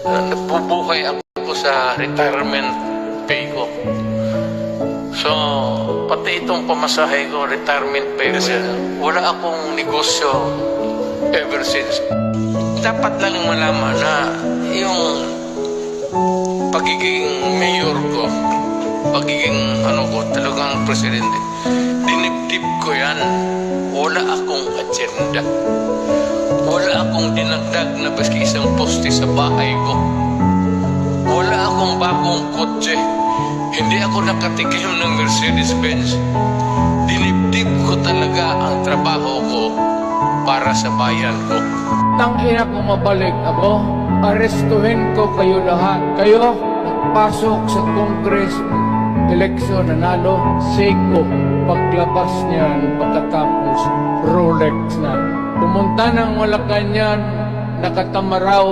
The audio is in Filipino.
nagbubuhay ako sa retirement pay ko. So, pati itong pamasahe ko, retirement pay ko. Kasi wala akong negosyo ever since. Dapat lang malaman na yung pagiging mayor ko, pagiging talagang presidente, dinibdib ko yan. Wala akong agenda. Wala akong dinagdag na baski isang poste sa bahay ko. Wala akong bagong kotse. Hindi ako nakatikim ng Mercedes-Benz. Dinibdib ko talaga ang trabaho ko para sa bayan ko. Tangina kung mabalik ako, arestuhin ko kayo lahat. Kayo, nagpasok sa Congress, eleksyon, nanalo, Seiko, paglabas niyan, pagkatapos, Rolex na. Pumunta ng Malacanang, nakatamaraw,